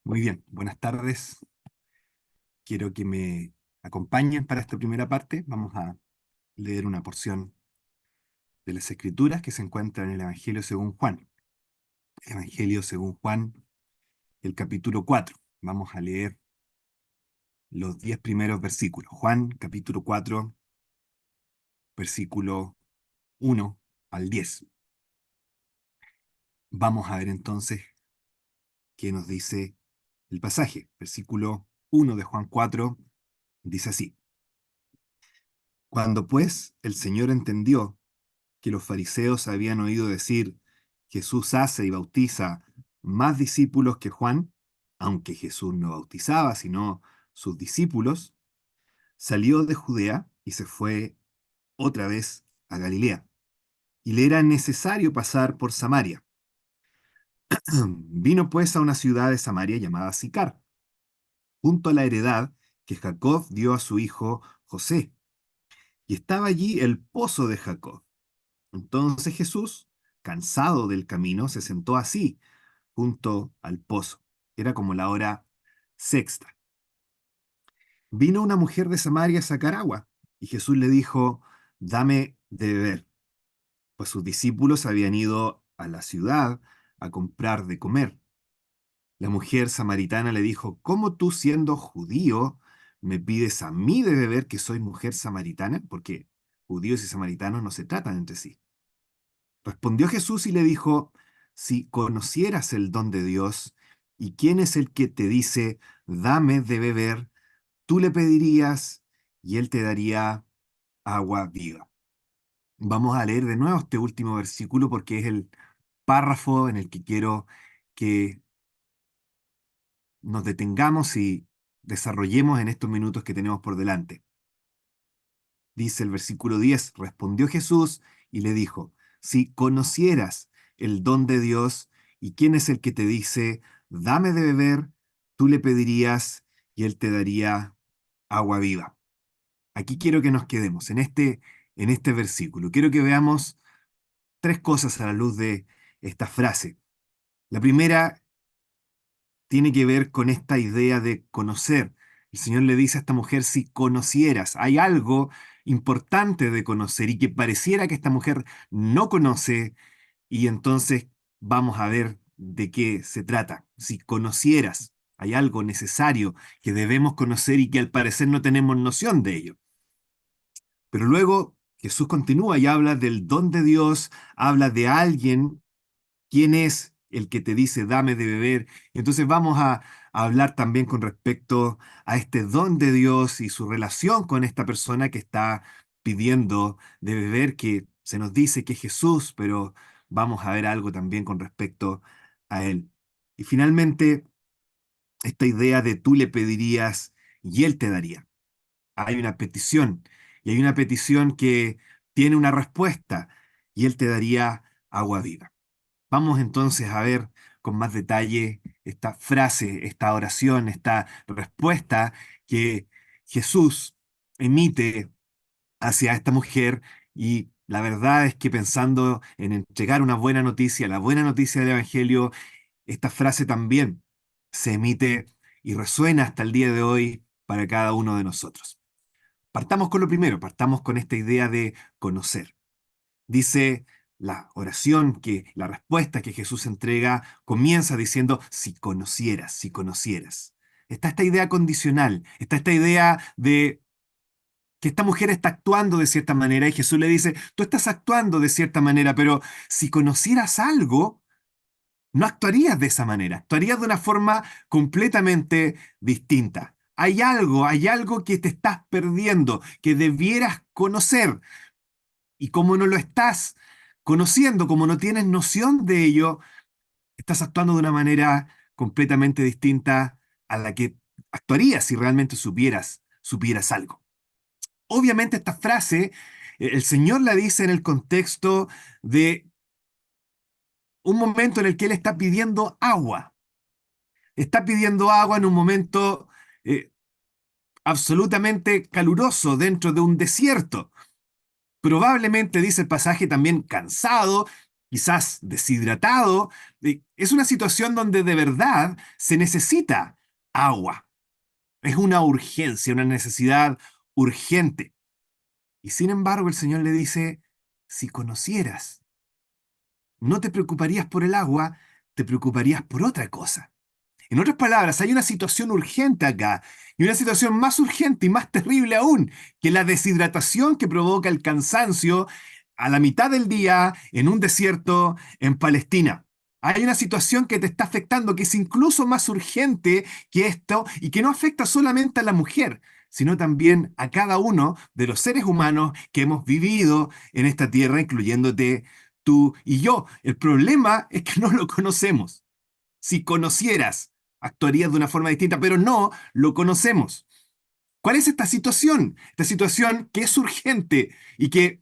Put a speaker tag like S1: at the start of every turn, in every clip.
S1: Muy bien, buenas tardes. Quiero que me acompañen para esta primera parte. Vamos a leer una porción de las Escrituras que se encuentra en el Evangelio según Juan. Evangelio según Juan, el capítulo 4. Vamos a leer los 10 primeros versículos. Juan, capítulo 4, versículo 1 al 10. Vamos a ver entonces qué nos dice el pasaje. Versículo 1 de Juan 4 dice así: Cuando pues el Señor entendió que los fariseos habían oído decir: Jesús hace y bautiza más discípulos que Juan, aunque Jesús no bautizaba, sino sus discípulos, salió de Judea y se fue otra vez a Galilea. Y le era necesario pasar por Samaria. Vino pues a una ciudad de Samaria llamada Sicar, junto a la heredad que Jacob dio a su hijo José. Y estaba allí el pozo de Jacob. Entonces Jesús, cansado del camino, se sentó así, junto al pozo. Era como la hora sexta. Vino una mujer de Samaria a sacar agua, y Jesús le dijo: Dame de beber, pues sus discípulos habían ido a la ciudad a comprar de comer. La mujer samaritana le dijo: ¿Cómo tú, siendo judío, me pides a mí de beber, que soy mujer samaritana? Porque judíos y samaritanos no se tratan entre sí. Respondió Jesús y le dijo: Si conocieras el don de Dios y quién es el que te dice: Dame de beber, tú le pedirías y él te daría agua viva. Vamos a leer de nuevo este último versículo porque es el párrafo en el que quiero que nos detengamos y desarrollemos en estos minutos que tenemos por delante. Dice el versículo 10: Respondió Jesús y le dijo: Si conocieras el don de Dios y quién es el que te dice: Dame de beber, tú le pedirías y él te daría agua viva. Aquí quiero que nos quedemos en este versículo. Quiero que veamos tres cosas a la luz de esta frase. La primera tiene que ver con esta idea de conocer. El Señor le dice a esta mujer: si conocieras, hay algo importante de conocer y que pareciera que esta mujer no conoce, y entonces vamos a ver de qué se trata. Si conocieras, hay algo necesario que debemos conocer y que al parecer no tenemos noción de ello. Pero luego Jesús continúa y habla del don de Dios, habla de alguien. ¿Quién es el que te dice: Dame de beber? Entonces vamos a hablar también con respecto a este don de Dios y su relación con esta persona que está pidiendo de beber, que se nos dice que es Jesús, pero vamos a ver algo también con respecto a él. Y finalmente, esta idea de tú le pedirías y él te daría. Hay una petición, y hay una petición que tiene una respuesta, y él te daría agua viva. Vamos entonces a ver con más detalle esta frase, esta oración, esta respuesta que Jesús emite hacia esta mujer. Y la verdad es que, pensando en entregar una buena noticia, la buena noticia del Evangelio, esta frase también se emite y resuena hasta el día de hoy para cada uno de nosotros. Partamos con lo primero, partamos con esta idea de conocer. Dice la oración, que la respuesta que Jesús entrega comienza diciendo: si conocieras, si conocieras. Está esta idea condicional, está esta idea de que esta mujer está actuando de cierta manera, y Jesús le dice: tú estás actuando de cierta manera, pero si conocieras algo, no actuarías de esa manera, actuarías de una forma completamente distinta. Hay algo que te estás perdiendo, que debieras conocer. Y como no lo estás conociendo, como no tienes noción de ello, estás actuando de una manera completamente distinta a la que actuarías si realmente supieras algo. Obviamente esta frase, el Señor la dice en el contexto de un momento en el que Él está pidiendo agua. Está pidiendo agua en un momento eh, absolutamente caluroso dentro de un desierto. Probablemente, dice el pasaje, también cansado, quizás deshidratado. Es una situación donde de verdad se necesita agua. Es una urgencia, una necesidad urgente. Y sin embargo, el Señor le dice, si conocieras, no te preocuparías por el agua, te preocuparías por otra cosa. En otras palabras, hay una situación urgente acá, y una situación más urgente y más terrible aún, que la deshidratación que provoca el cansancio a la mitad del día en un desierto en Palestina. Hay una situación que te está afectando que es incluso más urgente que esto y que no afecta solamente a la mujer, sino también a cada uno de los seres humanos que hemos vivido en esta tierra, incluyéndote tú y yo. El problema es que no lo conocemos. Si conocieras, actuarías de una forma distinta, pero no lo conocemos. ¿Cuál es esta situación? Esta situación que es urgente y que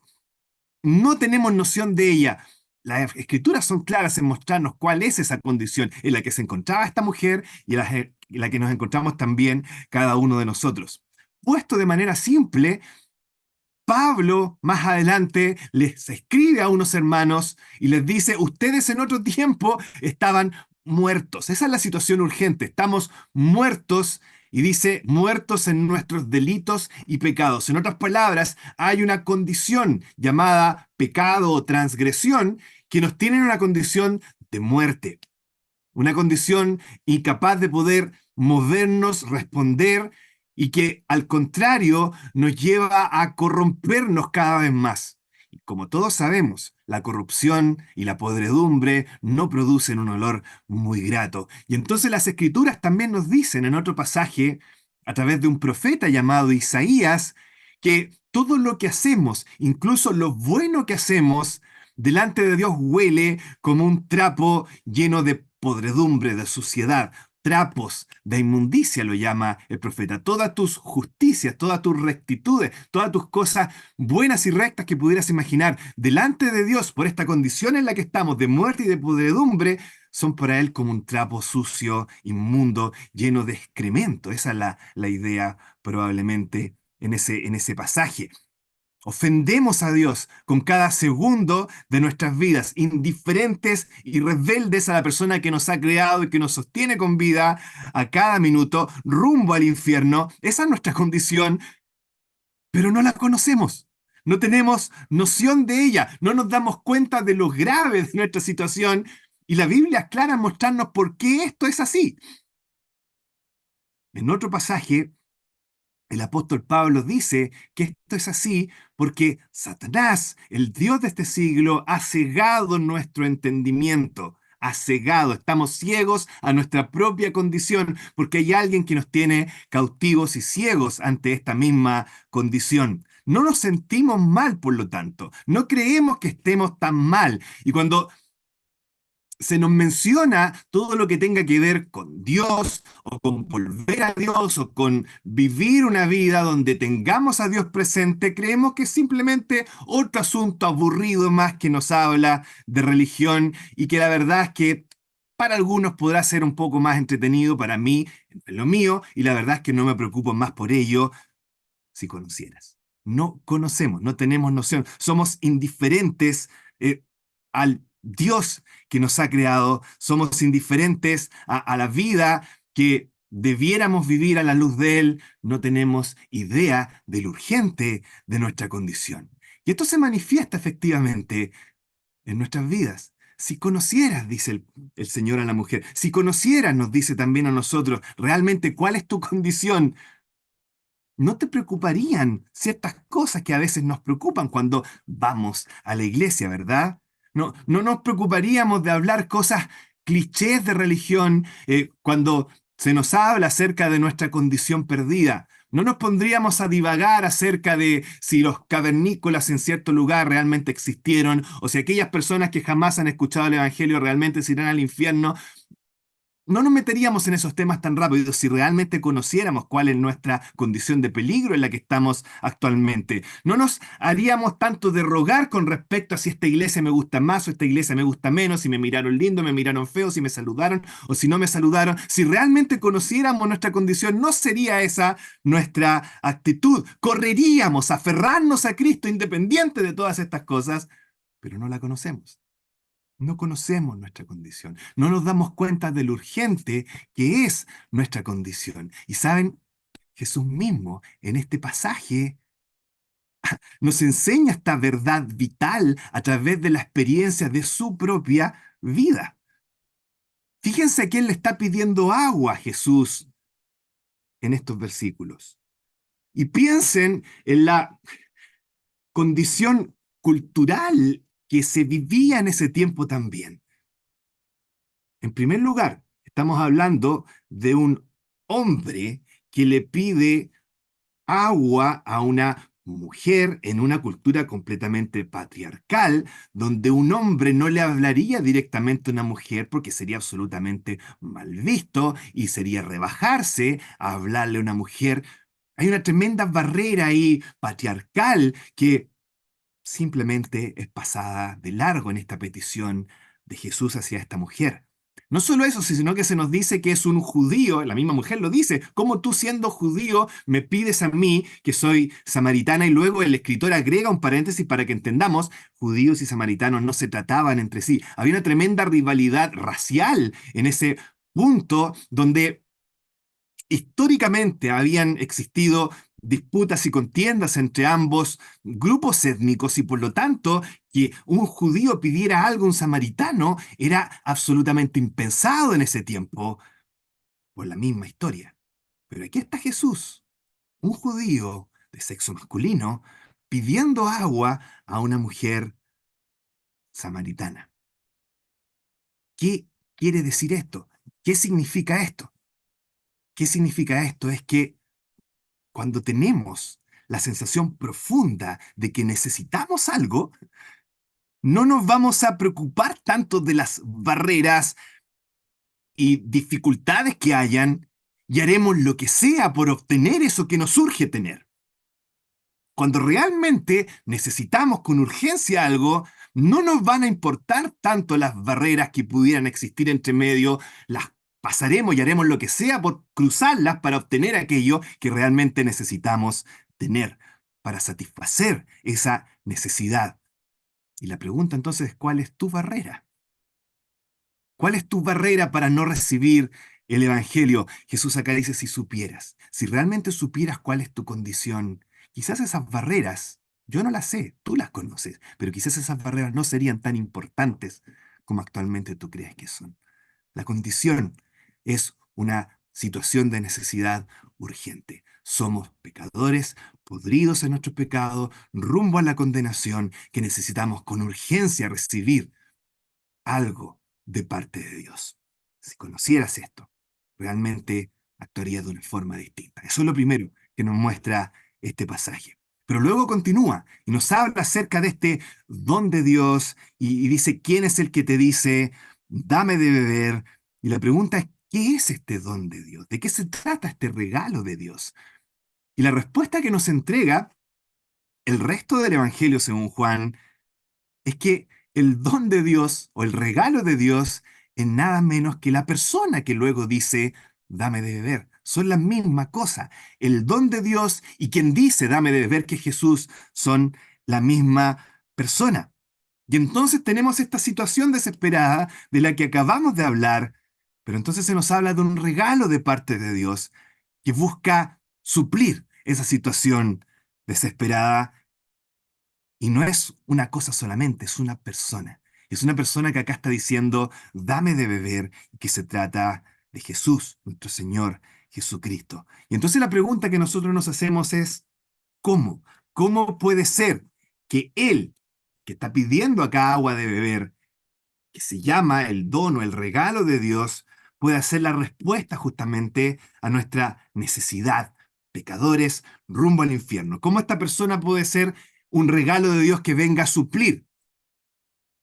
S1: no tenemos noción de ella. Las escrituras son claras en mostrarnos cuál es esa condición en la que se encontraba esta mujer y en la que nos encontramos también cada uno de nosotros. Puesto de manera simple, Pablo más adelante les escribe a unos hermanos y les dice, ustedes en otro tiempo estaban muertos. Esa es la situación urgente. Estamos muertos y dice, muertos en nuestros delitos y pecados. En otras palabras, hay una condición llamada pecado o transgresión que nos tiene en una condición de muerte, una condición incapaz de poder movernos, responder y que al contrario nos lleva a corrompernos cada vez más. Y como todos sabemos, la corrupción y la podredumbre no producen un olor muy grato. Y entonces las escrituras también nos dicen en otro pasaje, a través de un profeta llamado Isaías, que todo lo que hacemos, incluso lo bueno que hacemos, delante de Dios huele como un trapo lleno de podredumbre, de suciedad, trapos de inmundicia, lo llama el profeta. Todas tus justicias, todas tus rectitudes, todas tus cosas buenas y rectas que pudieras imaginar delante de Dios por esta condición en la que estamos de muerte y de podredumbre, son para Él como un trapo sucio, inmundo, lleno de excremento. Esa es la idea probablemente en ese pasaje. Ofendemos a Dios con cada segundo de nuestras vidas, indiferentes y rebeldes a la persona que nos ha creado y que nos sostiene con vida a cada minuto, rumbo al infierno. Esa es nuestra condición, pero no la conocemos. No tenemos noción de ella, no nos damos cuenta de lo grave de nuestra situación y la Biblia es clara en mostrarnos por qué esto es así. En otro pasaje, el apóstol Pablo dice que esto es así porque Satanás, el Dios de este siglo, ha cegado nuestro entendimiento, ha cegado, estamos ciegos a nuestra propia condición porque hay alguien que nos tiene cautivos y ciegos ante esta misma condición. No nos sentimos mal, por lo tanto, no creemos que estemos tan mal. Y cuando se nos menciona todo lo que tenga que ver con Dios o con volver a Dios o con vivir una vida donde tengamos a Dios presente, creemos que es simplemente otro asunto aburrido más que nos habla de religión y que la verdad es que para algunos podrá ser un poco más entretenido, para mí, es lo mío, y la verdad es que no me preocupo más por ello si conocieras. No conocemos, no tenemos noción, somos indiferentes al Dios que nos ha creado, somos indiferentes a la vida que debiéramos vivir a la luz de Él, no tenemos idea de lo urgente de nuestra condición. Y esto se manifiesta efectivamente en nuestras vidas. Si conocieras, dice el Señor a la mujer, si conocieras, nos dice también a nosotros, realmente cuál es tu condición, no te preocuparían ciertas cosas que a veces nos preocupan cuando vamos a la iglesia, ¿verdad? No nos preocuparíamos de hablar cosas clichés de religión cuando se nos habla acerca de nuestra condición perdida. No nos pondríamos a divagar acerca de si los cavernícolas en cierto lugar realmente existieron o si aquellas personas que jamás han escuchado el Evangelio realmente se irán al infierno. No nos meteríamos en esos temas tan rápido si realmente conociéramos cuál es nuestra condición de peligro en la que estamos actualmente. No nos haríamos tanto de rogar con respecto a si esta iglesia me gusta más o esta iglesia me gusta menos, si me miraron lindo, me miraron feo, si me saludaron o si no me saludaron. Si realmente conociéramos nuestra condición, no sería esa nuestra actitud. Correríamos a aferrarnos a Cristo independiente de todas estas cosas, pero no la conocemos. No conocemos nuestra condición, no nos damos cuenta de lo urgente que es nuestra condición. Y saben, Jesús mismo en este pasaje nos enseña esta verdad vital a través de la experiencia de su propia vida. Fíjense que él le está pidiendo agua a Jesús en estos versículos. Y piensen en la condición cultural que se vivía en ese tiempo también. En primer lugar, estamos hablando de un hombre que le pide agua a una mujer en una cultura completamente patriarcal, donde un hombre no le hablaría directamente a una mujer porque sería absolutamente mal visto y sería rebajarse a hablarle a una mujer. Hay una tremenda barrera ahí patriarcal que simplemente es pasada de largo en esta petición de Jesús hacia esta mujer. No solo eso, sino que se nos dice que es un judío, la misma mujer lo dice, ¿cómo tú siendo judío me pides a mí que soy samaritana? Y luego el escritor agrega un paréntesis para que entendamos, judíos y samaritanos no se trataban entre sí. Había una tremenda rivalidad racial en ese punto donde históricamente habían existido disputas y contiendas entre ambos grupos étnicos y por lo tanto que un judío pidiera algo a un samaritano era absolutamente impensado en ese tiempo por la misma historia. Pero aquí está Jesús, un judío de sexo masculino, pidiendo agua a una mujer samaritana. ¿Qué quiere decir esto? ¿Qué significa esto? ¿Qué significa esto? Es que cuando tenemos la sensación profunda de que necesitamos algo, no nos vamos a preocupar tanto de las barreras y dificultades que hayan y haremos lo que sea por obtener eso que nos surge tener. Cuando realmente necesitamos con urgencia algo, no nos van a importar tanto las barreras que pudieran existir entre medio, las pasaremos y haremos lo que sea por cruzarlas para obtener aquello que realmente necesitamos tener, para satisfacer esa necesidad. Y la pregunta entonces es, ¿cuál es tu barrera? ¿Cuál es tu barrera para no recibir el Evangelio? Jesús acá dice, si supieras, si realmente supieras cuál es tu condición, quizás esas barreras, yo no las sé, tú las conoces, pero quizás esas barreras no serían tan importantes como actualmente tú crees que son. La condición es una situación de necesidad urgente. Somos pecadores, podridos en nuestro pecado, rumbo a la condenación, que necesitamos con urgencia recibir algo de parte de Dios. Si conocieras esto, realmente actuarías de una forma distinta. Eso es lo primero que nos muestra este pasaje. Pero luego continúa y nos habla acerca de este don de Dios y dice, ¿quién es el que te dice, dame de beber? Y la pregunta es, ¿qué es este don de Dios? ¿De qué se trata este regalo de Dios? Y la respuesta que nos entrega el resto del Evangelio según Juan es que el don de Dios o el regalo de Dios es nada menos que la persona que luego dice, dame de beber. Son la misma cosa. El don de Dios y quien dice, dame de beber, que es Jesús, son la misma persona. Y entonces tenemos esta situación desesperada de la que acabamos de hablar, pero entonces se nos habla de un regalo de parte de Dios que busca suplir esa situación desesperada y no es una cosa solamente, es una persona. Es una persona que acá está diciendo, dame de beber, y que se trata de Jesús, nuestro Señor Jesucristo. Y entonces la pregunta que nosotros nos hacemos es, ¿cómo? ¿Cómo puede ser que Él, que está pidiendo acá agua de beber, que se llama el don o el regalo de Dios, pueda ser la respuesta justamente a nuestra necesidad, pecadores, rumbo al infierno? ¿Cómo esta persona puede ser un regalo de Dios que venga a suplir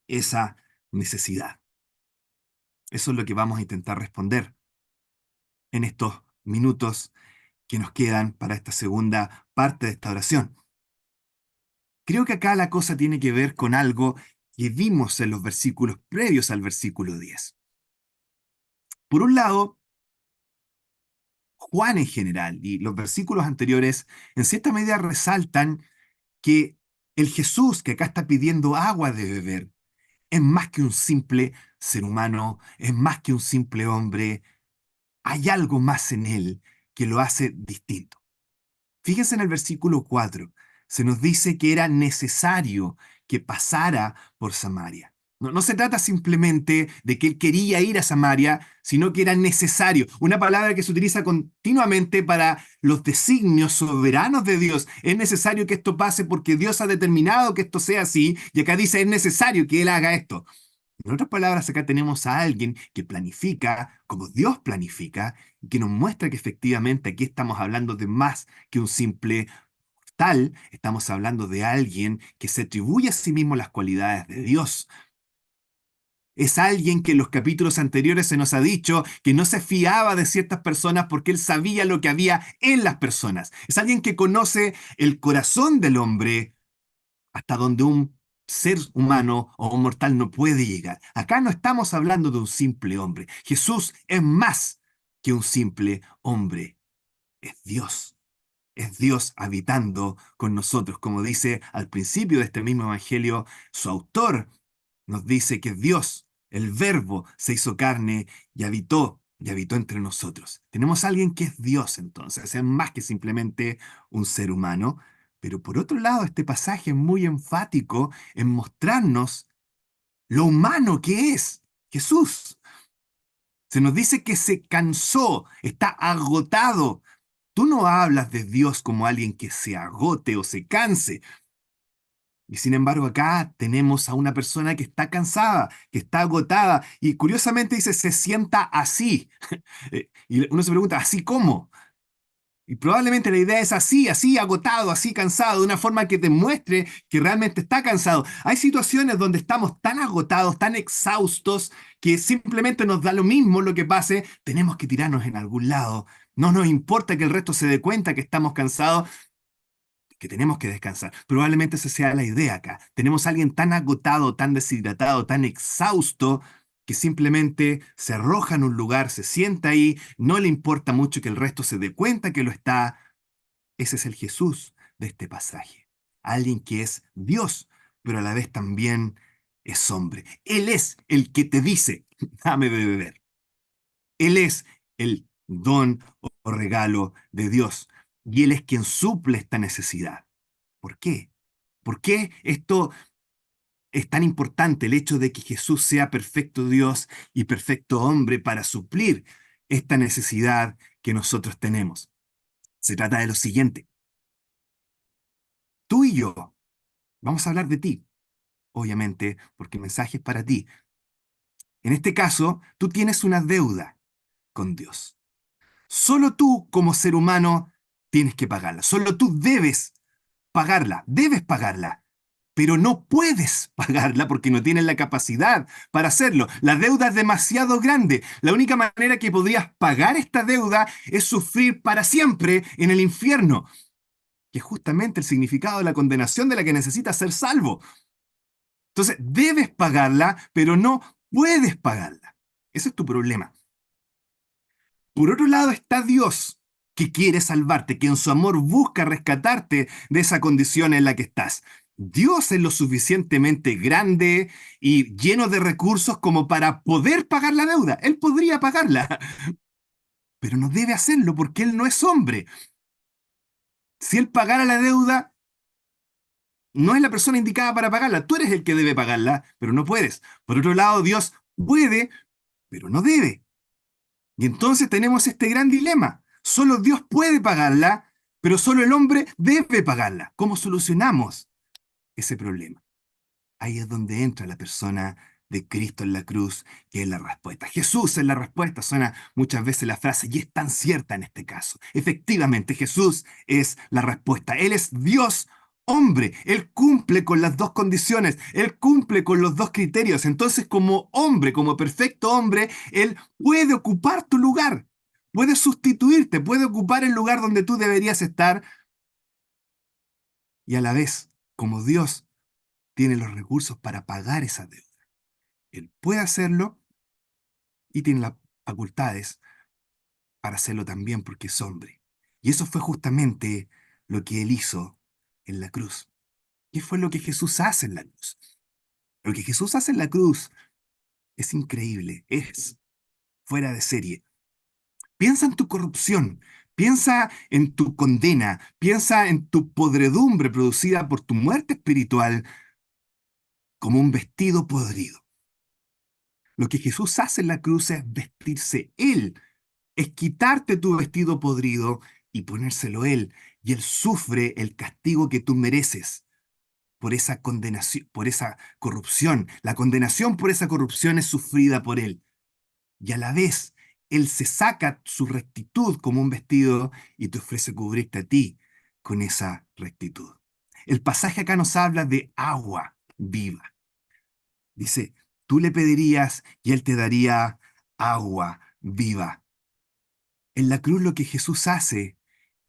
S1: esa necesidad? Eso es lo que vamos a intentar responder en estos minutos que nos quedan para esta segunda parte de esta oración. Creo que acá la cosa tiene que ver con algo que vimos en los versículos previos al versículo 10. Por un lado, Juan en general y los versículos anteriores en cierta medida resaltan que el Jesús que acá está pidiendo agua de beber es más que un simple ser humano, es más que un simple hombre. Hay algo más en él que lo hace distinto. Fíjense en el versículo 4. Se nos dice que era necesario que pasara por Samaria. No se trata simplemente de que él quería ir a Samaria, sino que era necesario. Una palabra que se utiliza continuamente para los designios soberanos de Dios. Es necesario que esto pase porque Dios ha determinado que esto sea así. Y acá dice, es necesario que él haga esto. En otras palabras, acá tenemos a alguien que planifica como Dios planifica y que nos muestra que efectivamente aquí estamos hablando de más que un simple tal, estamos hablando de alguien que se atribuye a sí mismo las cualidades de Dios. Es alguien que en los capítulos anteriores se nos ha dicho que no se fiaba de ciertas personas porque él sabía lo que había en las personas. Es alguien que conoce el corazón del hombre hasta donde un ser humano o un mortal no puede llegar. Acá no estamos hablando de un simple hombre. Jesús es más que un simple hombre. Es Dios. Es Dios habitando con nosotros. Como dice al principio de este mismo evangelio, su autor nos dice que Dios, el Verbo, se hizo carne y habitó entre nosotros. Tenemos a alguien que es Dios entonces, es más que simplemente un ser humano. Pero por otro lado, este pasaje es muy enfático en mostrarnos lo humano que es Jesús. Se nos dice que se cansó, está agotado. Tú no hablas de Dios como alguien que se agote o se canse. Y sin embargo, acá tenemos a una persona que está cansada, que está agotada, y curiosamente dice, se sienta así. Y uno se pregunta, ¿así cómo? Y probablemente la idea es así, así agotado, así cansado, de una forma que te muestre que realmente está cansado. Hay situaciones donde estamos tan agotados, tan exhaustos, que simplemente nos da lo mismo lo que pase, tenemos que tirarnos en algún lado. No nos importa que el resto se dé cuenta que estamos cansados, que tenemos que descansar. Probablemente esa sea la idea acá. Tenemos a alguien tan agotado, tan deshidratado, tan exhausto, que simplemente se arroja en un lugar, se sienta ahí, no le importa mucho que el resto se dé cuenta que lo está. Ese es el Jesús de este pasaje. Alguien que es Dios, pero a la vez también es hombre. Él es el que te dice, dame de beber. Él es el don o regalo de Dios. Y Él es quien suple esta necesidad. ¿Por qué? ¿Por qué esto es tan importante, el hecho de que Jesús sea perfecto Dios y perfecto hombre para suplir esta necesidad que nosotros tenemos? Se trata de lo siguiente. Tú y yo vamos a hablar de ti, obviamente, porque el mensaje es para ti. En este caso, tú tienes una deuda con Dios. Solo tú, como ser humano, tienes que pagarla. Solo tú debes pagarla, pero no puedes pagarla porque no tienes la capacidad para hacerlo. La deuda es demasiado grande. La única manera que podrías pagar esta deuda es sufrir para siempre en el infierno, que es justamente el significado de la condenación de la que necesitas ser salvo. Entonces, debes pagarla, pero no puedes pagarla. Ese es tu problema. Por otro lado está Dios, que quiere salvarte, que en su amor busca rescatarte de esa condición en la que estás. Dios es lo suficientemente grande y lleno de recursos como para poder pagar la deuda. Él podría pagarla, pero no debe hacerlo porque Él no es hombre. Si Él pagara la deuda, no es la persona indicada para pagarla. Tú eres el que debe pagarla, pero no puedes. Por otro lado, Dios puede, pero no debe. Y entonces tenemos este gran dilema. Solo Dios puede pagarla, pero solo el hombre debe pagarla. ¿Cómo solucionamos ese problema? Ahí es donde entra la persona de Cristo en la cruz, que es la respuesta. Jesús es la respuesta, suena muchas veces la frase, y es tan cierta en este caso. Efectivamente, Jesús es la respuesta. Él es Dios hombre. Él cumple con las dos condiciones. Él cumple con los dos criterios. Entonces, como hombre, como perfecto hombre, Él puede ocupar tu lugar. Puede sustituirte, puede ocupar el lugar donde tú deberías estar y a la vez, como Dios, tiene los recursos para pagar esa deuda. Él puede hacerlo y tiene las facultades para hacerlo también porque es hombre. Y eso fue justamente lo que él hizo en la cruz. ¿Qué fue lo que Jesús hace en la cruz? Lo que Jesús hace en la cruz es increíble, es fuera de serie. Piensa en tu corrupción, piensa en tu condena, piensa en tu podredumbre producida por tu muerte espiritual como un vestido podrido. Lo que Jesús hace en la cruz es vestirse Él, es quitarte tu vestido podrido y ponérselo Él. Y Él sufre el castigo que tú mereces por esa condenación, por esa corrupción. La condenación por esa corrupción es sufrida por Él. Y a la vez, Él se saca su rectitud como un vestido y te ofrece cubrirte a ti con esa rectitud. El pasaje acá nos habla de agua viva. Dice, tú le pedirías y Él te daría agua viva. En la cruz lo que Jesús hace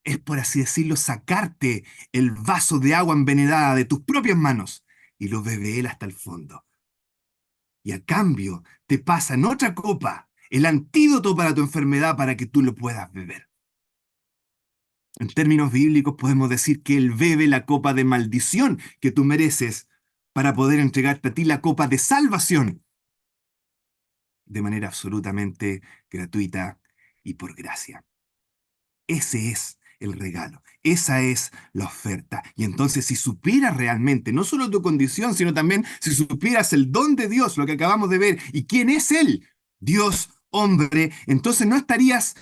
S1: es, por así decirlo, sacarte el vaso de agua envenenada de tus propias manos y lo bebe Él hasta el fondo. Y a cambio te pasa en otra copa el antídoto para tu enfermedad para que tú lo puedas beber. En términos bíblicos podemos decir que Él bebe la copa de maldición que tú mereces para poder entregarte a ti la copa de salvación de manera absolutamente gratuita y por gracia. Ese es el regalo, esa es la oferta. Y entonces si supieras realmente, no solo tu condición, sino también si supieras el don de Dios, lo que acabamos de ver, y quién es Él, Dios, hombre, entonces no estarías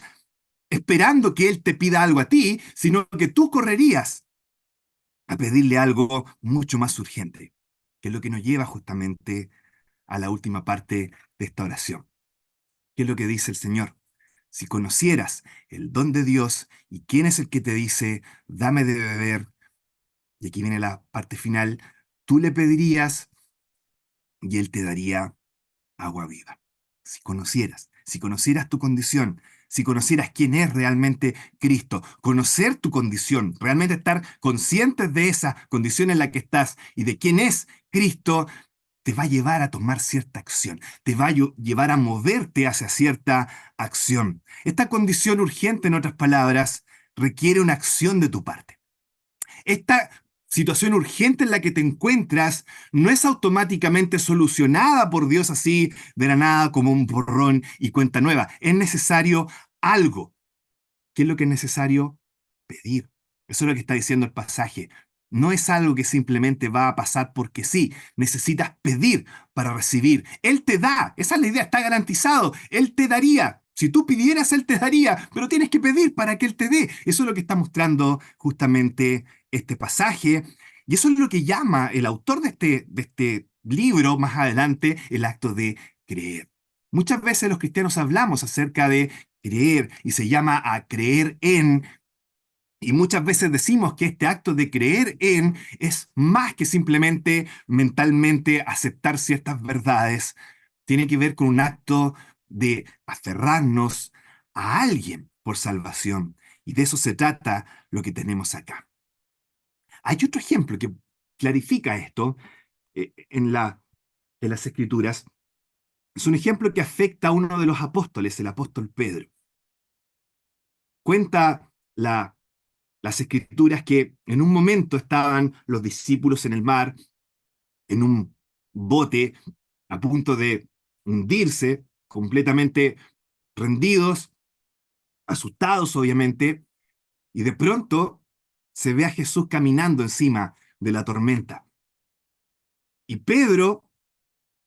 S1: esperando que Él te pida algo a ti, sino que tú correrías a pedirle algo mucho más urgente, que es lo que nos lleva justamente a la última parte de esta oración. ¿Qué es lo que dice el Señor? Si conocieras el don de Dios y quién es el que te dice, dame de beber, y aquí viene la parte final, tú le pedirías y él te daría agua viva. Si conocieras tu condición, si conocieras quién es realmente Cristo, conocer tu condición, realmente estar conscientes de esa condición en la que estás y de quién es Cristo, te va a llevar a tomar cierta acción, te va a llevar a moverte hacia cierta acción. Esta condición urgente, en otras palabras, requiere una acción de tu parte. Esta situación urgente en la que te encuentras no es automáticamente solucionada por Dios así de la nada como un borrón y cuenta nueva. Es necesario algo. ¿Qué es lo que es necesario? Pedir. Eso es lo que está diciendo el pasaje. No es algo que simplemente va a pasar porque sí. Necesitas pedir para recibir. Él te da. Esa es la idea. Está garantizado. Él te daría. Si tú pidieras, Él te daría. Pero tienes que pedir para que Él te dé. Eso es lo que está mostrando justamente este pasaje. Y eso es lo que llama el autor de este libro más adelante el acto de creer. Muchas veces los cristianos hablamos acerca de creer y se llama a creer en, y muchas veces decimos que este acto de creer en es más que simplemente mentalmente aceptar ciertas verdades. Tiene que ver con un acto de aferrarnos a alguien por salvación. Y de eso se trata lo que tenemos acá. Hay otro ejemplo que clarifica esto en las Escrituras. Es un ejemplo que afecta a uno de los apóstoles, el apóstol Pedro. Cuenta las escrituras que en un momento estaban los discípulos en el mar, en un bote, a punto de hundirse, completamente rendidos, asustados obviamente, y de pronto se ve a Jesús caminando encima de la tormenta. Y Pedro,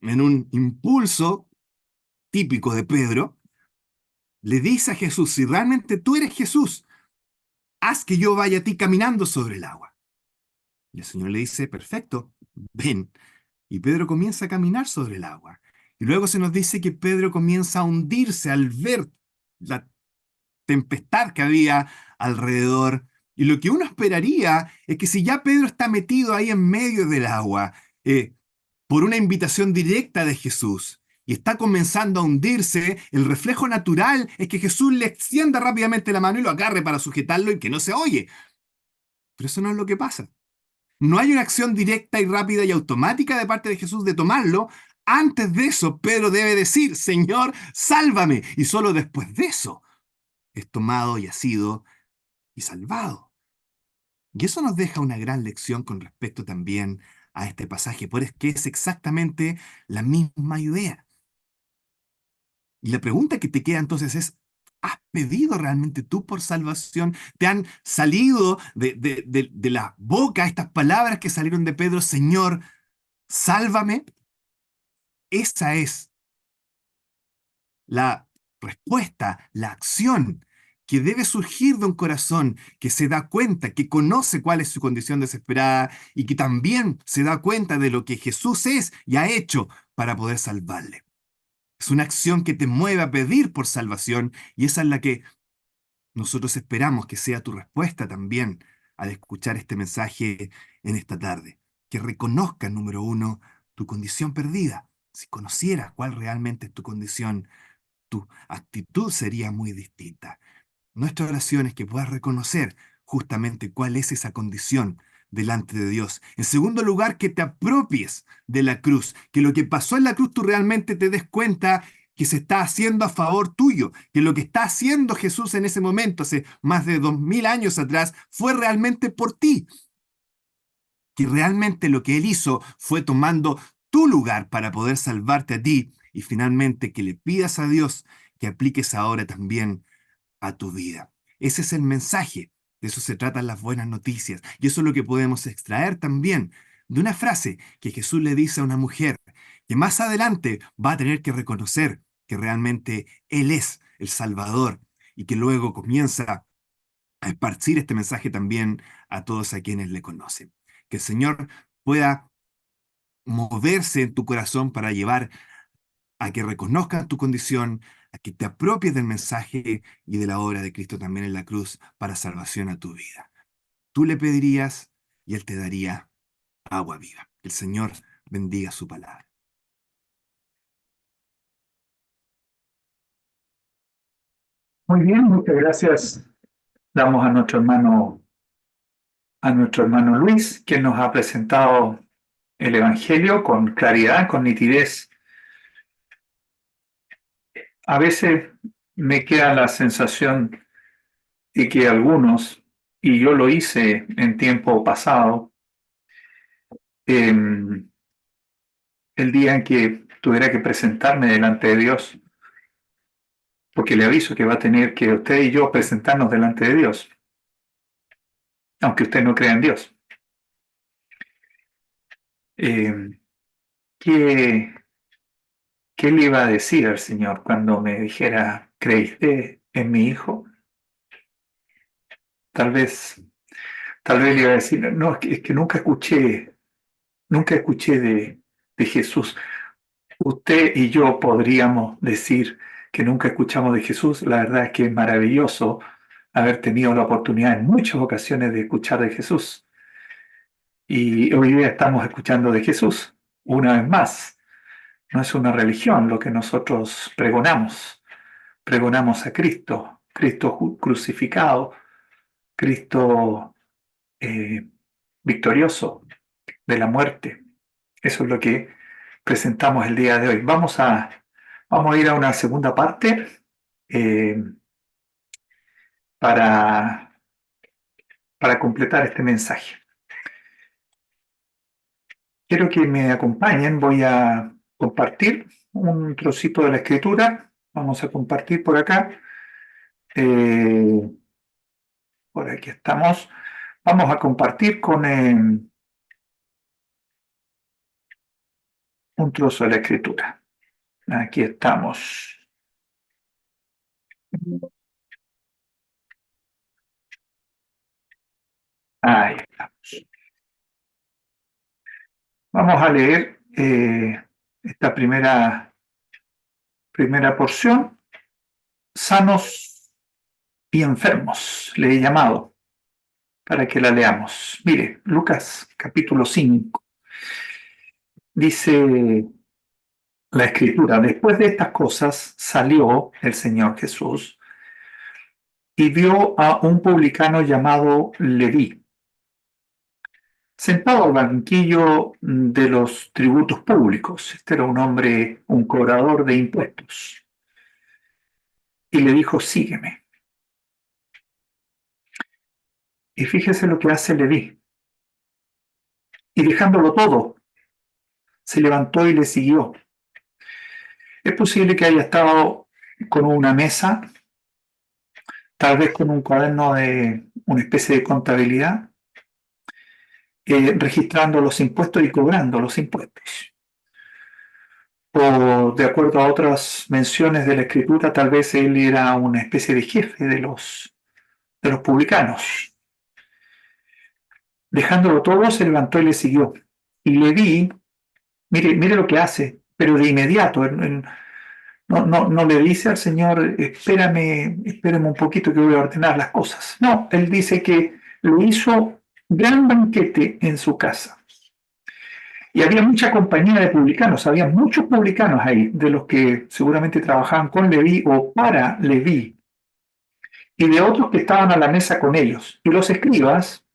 S1: en un impulso típico de Pedro, le dice a Jesús, si realmente tú eres Jesús, haz que yo vaya a ti caminando sobre el agua. Y el Señor le dice, perfecto, ven. Y Pedro comienza a caminar sobre el agua. Y luego se nos dice que Pedro comienza a hundirse al ver la tempestad que había alrededor. Y lo que uno esperaría es que si ya Pedro está metido ahí en medio del agua, por una invitación directa de Jesús, y está comenzando a hundirse, el reflejo natural es que Jesús le extienda rápidamente la mano y lo agarre para sujetarlo y que no se oye. Pero eso no es lo que pasa. No hay una acción directa y rápida y automática de parte de Jesús de tomarlo. Antes de eso, Pedro debe decir, Señor, sálvame. Y solo después de eso es tomado y asido y salvado. Y eso nos deja una gran lección con respecto también a este pasaje, porque es exactamente la misma idea. Y la pregunta que te queda entonces es, ¿has pedido realmente tú por salvación? ¿Te han salido de la boca estas palabras que salieron de Pedro, Señor, sálvame? Esa es la respuesta, la acción que debe surgir de un corazón que se da cuenta, que conoce cuál es su condición desesperada y que también se da cuenta de lo que Jesús es y ha hecho para poder salvarle. Es una acción que te mueve a pedir por salvación y esa es la que nosotros esperamos que sea tu respuesta también al escuchar este mensaje en esta tarde. Que reconozcas, número uno, tu condición perdida. Si conocieras cuál realmente es tu condición, tu actitud sería muy distinta. Nuestra oración es que puedas reconocer justamente cuál es esa condición delante de Dios. En segundo lugar, que te apropies de la cruz, que lo que pasó en la cruz tú realmente te des cuenta que se está haciendo a favor tuyo, que lo que está haciendo Jesús en ese momento, hace más de 2000 años atrás, fue realmente por ti, que realmente lo que Él hizo fue tomando tu lugar para poder salvarte a ti y finalmente que le pidas a Dios que apliques ahora también a tu vida. Ese es el mensaje. De eso se tratan las buenas noticias. Y eso es lo que podemos extraer también de una frase que Jesús le dice a una mujer que más adelante va a tener que reconocer que realmente Él es el Salvador y que luego comienza a esparcir este mensaje también a todos a quienes le conocen. Que el Señor pueda moverse en tu corazón para llevar a que reconozcas tu condición, a que te apropies del mensaje y de la obra de Cristo también en la cruz para salvación a tu vida. Tú le pedirías y Él te daría agua viva. El Señor bendiga su palabra.
S2: Muy bien, muchas gracias. Damos a nuestro hermano Luis, quien nos ha presentado el Evangelio con claridad, con nitidez. A veces me queda la sensación de que algunos, y yo lo hice en tiempo pasado, el día en que tuviera que presentarme delante de Dios, porque le aviso que va a tener que usted y yo presentarnos delante de Dios, aunque usted no crea en Dios. Eh, ¿qué, ¿Qué le iba a decir al Señor cuando me dijera, ¿creíste en mi hijo? Tal vez, tal vez le iba a decir, no, es que nunca escuché de Jesús. Usted y yo podríamos decir que nunca escuchamos de Jesús. La verdad es que es maravilloso haber tenido la oportunidad en muchas ocasiones de escuchar de Jesús. Y hoy día estamos escuchando de Jesús. Una vez más, no es una religión lo que nosotros pregonamos. Pregonamos a Cristo, Cristo crucificado, Cristo eh, victorioso de la muerte. Eso es lo que presentamos el día de hoy. Vamos a ir a una segunda parte eh, para, para completar este mensaje. Quiero que me acompañen, voy a compartir un trocito de la escritura. Vamos a compartir por acá. Eh, por aquí estamos. Vamos a compartir con un trozo de la escritura. Aquí estamos. Ahí estamos. Vamos a leer esta primera porción. Sanos y enfermos, le he llamado, para que la leamos. Mire, Lucas capítulo 5. Dice la escritura, después de estas cosas salió el Señor Jesús y vio a un publicano llamado Leví, sentado al banquillo de los tributos públicos. Este era un hombre, un cobrador de impuestos. Y le dijo, sígueme. Y fíjese lo que hace Leví. y dejándolo todo, se levantó y le siguió. Es posible que haya estado con una mesa, tal vez con un cuaderno de una especie de contabilidad, registrando los impuestos y cobrando los impuestos. O de acuerdo a otras menciones de la escritura, tal vez él era una especie de jefe de los publicanos. Dejándolo todo, se levantó y le siguió. Y Leví, mire lo que hace, pero de inmediato, no le dice al Señor, espérame un poquito que voy a ordenar las cosas. No, él dice que le hizo gran banquete en su casa. Y había mucha compañía de publicanos, había muchos publicanos ahí, de los que seguramente trabajaban con Leví o para Leví, y de otros que estaban a la mesa con ellos. Y los escribas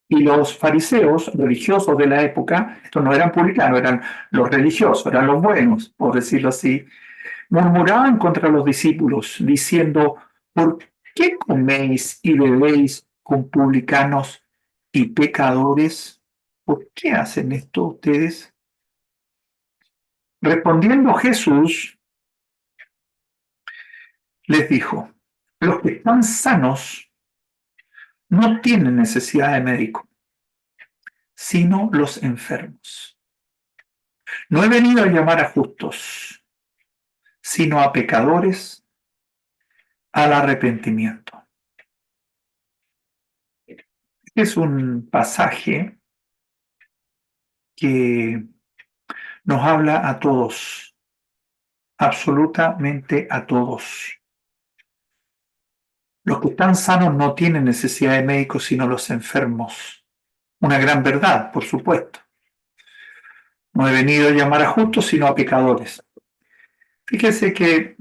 S2: y los fariseos religiosos de la época, estos no eran publicanos, eran los religiosos, eran los buenos, por decirlo así, murmuraban contra los discípulos, diciendo, ¿por qué coméis y bebéis con publicanos y pecadores? ¿Por qué hacen esto ustedes? Respondiendo Jesús, les dijo, los que están sanos no tienen necesidad de médico, sino los enfermos. No he venido a llamar a justos, sino a pecadores al arrepentimiento. Es un pasaje que nos habla a todos, absolutamente a todos. Los que están sanos no tienen necesidad de médicos, sino los enfermos. Una gran verdad, por supuesto. No he venido a llamar a justos, sino a pecadores. Fíjese que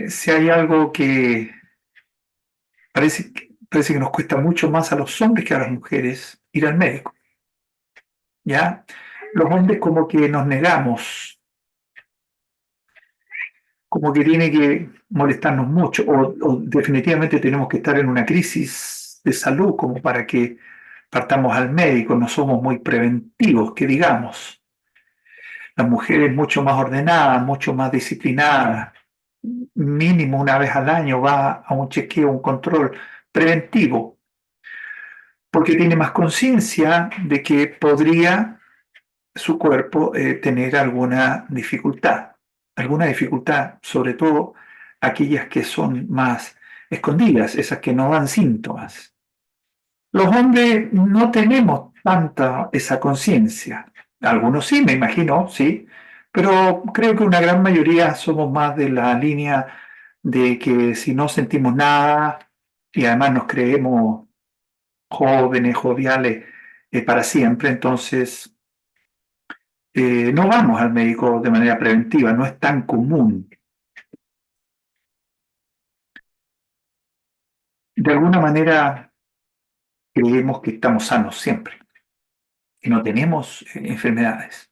S2: si hay algo que parece que nos cuesta mucho más a los hombres que a las mujeres ir al médico. ¿Ya? Los hombres como que nos negamos, como que tiene que molestarnos mucho, o definitivamente tenemos que estar en una crisis de salud como para que partamos al médico, no somos muy preventivos, que digamos. Las mujeres mucho más ordenadas, mucho más disciplinadas, mínimo una vez al año va a un chequeo, un control preventivo, porque tiene más conciencia de que podría su cuerpo tener alguna dificultad, sobre todo aquellas que son más escondidas, esas que no dan síntomas. Los hombres no tenemos tanta esa conciencia. Algunos sí, me imagino, sí, pero creo que una gran mayoría somos más de la línea de que si no sentimos nada y además nos creemos jóvenes, joviales para siempre, entonces no vamos al médico de manera preventiva, no es tan común. De alguna manera creemos que estamos sanos siempre y no tenemos enfermedades.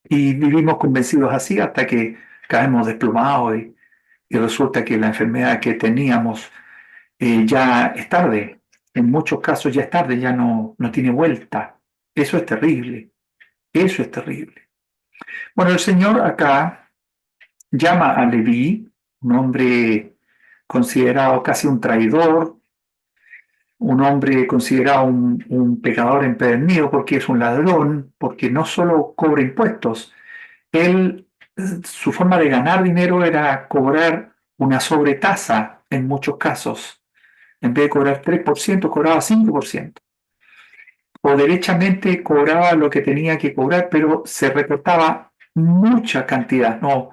S2: Y vivimos convencidos así hasta que caemos desplomados y resulta que la enfermedad que teníamos ya es tarde. En muchos casos ya es tarde, ya no tiene vuelta. Eso es terrible. Eso es terrible. Bueno, el Señor acá llama a Leví, un hombre considerado casi un traidor, un hombre considerado un pecador empedernido porque es un ladrón, porque no solo cobra impuestos, él, su forma de ganar dinero era cobrar una sobretasa en muchos casos. En vez de cobrar 3%, cobraba 5%. O derechamente cobraba lo que tenía que cobrar, pero se recortaba mucha cantidad. No,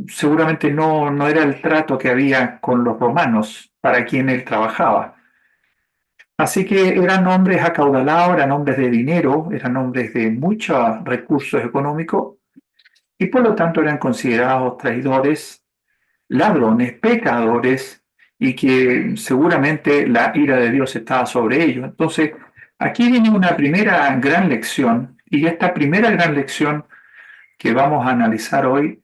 S2: seguramente no era el trato que había con los romanos para quien él trabajaba. Así que eran hombres acaudalados, eran hombres de dinero, eran hombres de muchos recursos económicos y por lo tanto eran considerados traidores, ladrones, pecadores y que seguramente la ira de Dios estaba sobre ellos. Entonces, aquí viene una primera gran lección y esta primera gran lección que vamos a analizar hoy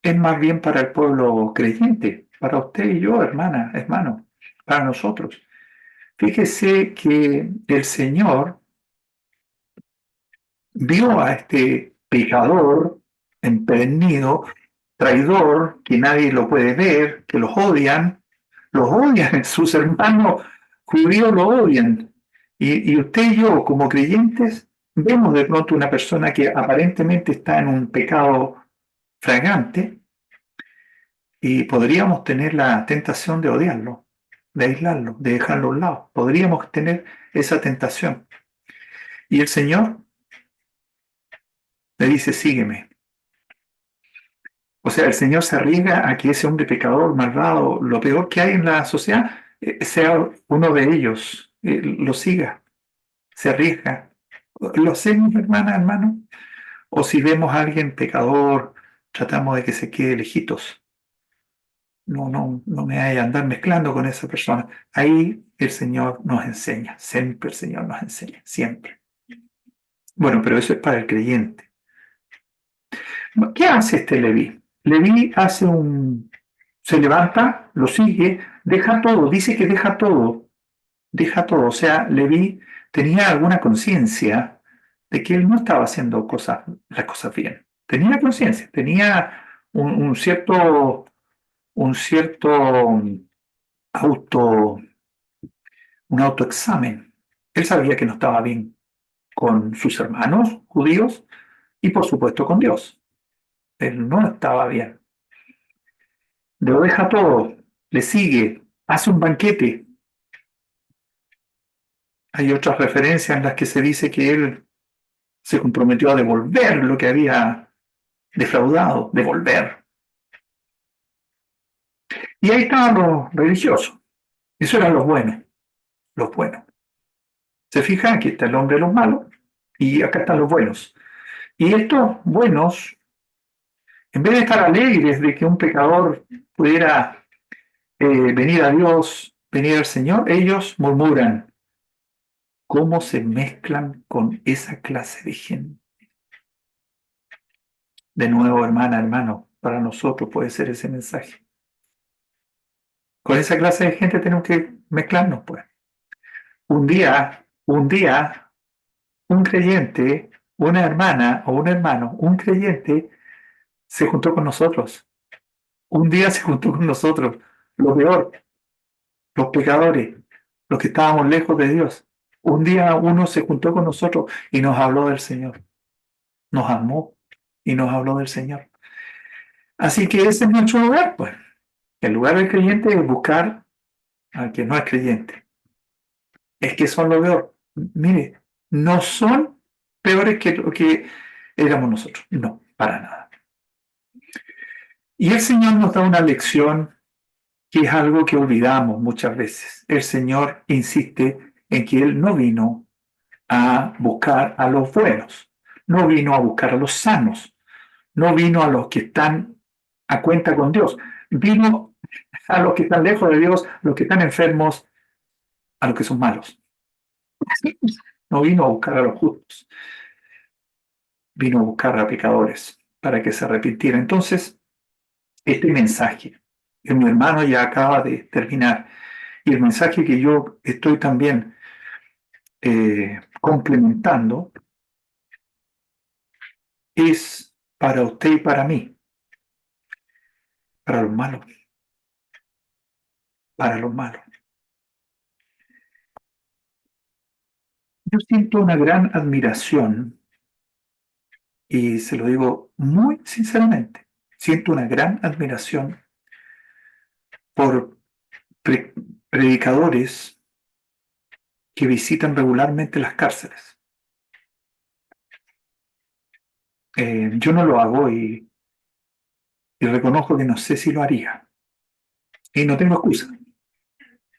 S2: es más bien para el pueblo creyente, para usted y yo, hermana, hermano, para nosotros. Fíjese que el Señor vio a este pecador empedernido, traidor, que nadie lo puede ver, que los odian, sus hermanos judíos lo odian. Y usted y yo, como creyentes, vemos de pronto una persona que aparentemente está en un pecado fragante y podríamos tener la tentación de odiarlo, de aislarlo, de dejarlo a un lado. Podríamos tener esa tentación. Y el Señor le dice, sígueme. O sea, el Señor se arriesga a que ese hombre pecador, malvado, lo peor que hay en la sociedad, sea uno de ellos, lo siga, se arriesga. ¿Lo hacemos, hermana, hermano? O si vemos a alguien pecador, tratamos de que se quede lejitos. No me vaya a andar mezclando con esa persona. Ahí el Señor nos enseña, siempre el Señor nos enseña, siempre. Bueno, pero eso es para el creyente. ¿Qué hace este Leví? Leví se levanta, lo sigue, deja todo, dice que deja todo. O sea, Leví tenía alguna conciencia de que él no estaba haciendo las cosas bien. Tenía conciencia, tenía un cierto auto, un autoexamen. Él sabía que no estaba bien con sus hermanos judíos y por supuesto con Dios. Él no estaba bien. Lo deja todo, le sigue, hace un banquete. Hay otras referencias en las que se dice que él se comprometió a devolver lo que había defraudado, devolver. Y ahí estaban los religiosos. Eso eran los buenos, los buenos. Se fijan, aquí está el hombre de los malos y acá están los buenos. Y estos buenos, en vez de estar alegres de que un pecador pudiera venir a Dios, venir al Señor, ellos murmuran. ¿Cómo se mezclan con esa clase de gente? De nuevo, hermana, hermano, para nosotros puede ser ese mensaje. Con esa clase de gente tenemos que mezclarnos, pues. Un día, un creyente, una hermana o un hermano, un creyente se juntó con nosotros. Un día se juntó con nosotros. Lo peor, los pecadores, los que estábamos lejos de Dios. Un día uno se juntó con nosotros y nos habló del Señor. Nos amó y nos habló del Señor. Así que ese es nuestro lugar, pues. El lugar del creyente es buscar al que no es creyente. Es que son lo peor. Mire, no son peores que lo que éramos nosotros. No, para nada. Y el Señor nos da una lección que es algo que olvidamos muchas veces. El Señor insiste en que Él no vino a buscar a los buenos, no vino a buscar a los sanos, no vino a los que están a cuenta con Dios, vino a los que están lejos de Dios, los que están enfermos, a los que son malos. No vino a buscar a los justos, vino a buscar a pecadores para que se arrepintieran. Entonces, este mensaje, que mi hermano ya acaba de terminar, y el mensaje que yo estoy también complementando, es para usted y para mí, para los malos, para los malos. Yo siento una gran admiración, y se lo digo muy sinceramente, siento una gran admiración por pre- predicadores que visitan regularmente las cárceles. Yo no lo hago y reconozco que no sé si lo haría. Y no tengo excusa.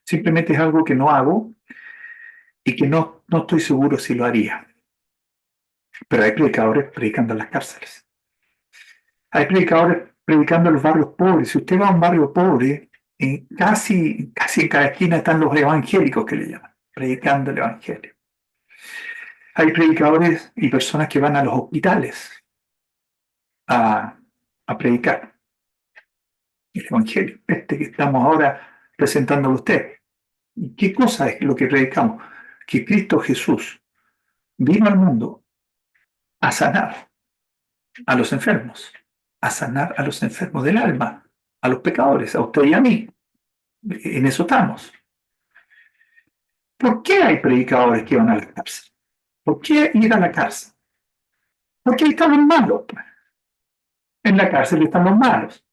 S2: Simplemente es algo que no hago y que no estoy seguro si lo haría. Pero hay predicadores predicando en las cárceles. Hay predicadores predicando en los barrios pobres. Si usted va a un barrio pobre, casi en cada esquina están los evangélicos que le llaman, predicando el evangelio. Hay predicadores y personas que van a los hospitales a, a predicar el evangelio, este que estamos ahora presentándolo a usted. ¿Y qué cosa es lo que predicamos? Que Cristo Jesús vino al mundo a sanar a los enfermos, a sanar a los enfermos del alma, a los pecadores, a usted y a mí. En eso estamos. ¿Por qué hay predicadores que van a la cárcel? ¿Por qué ir a la cárcel? Porque ahí están los malos. En la cárcel están los malos.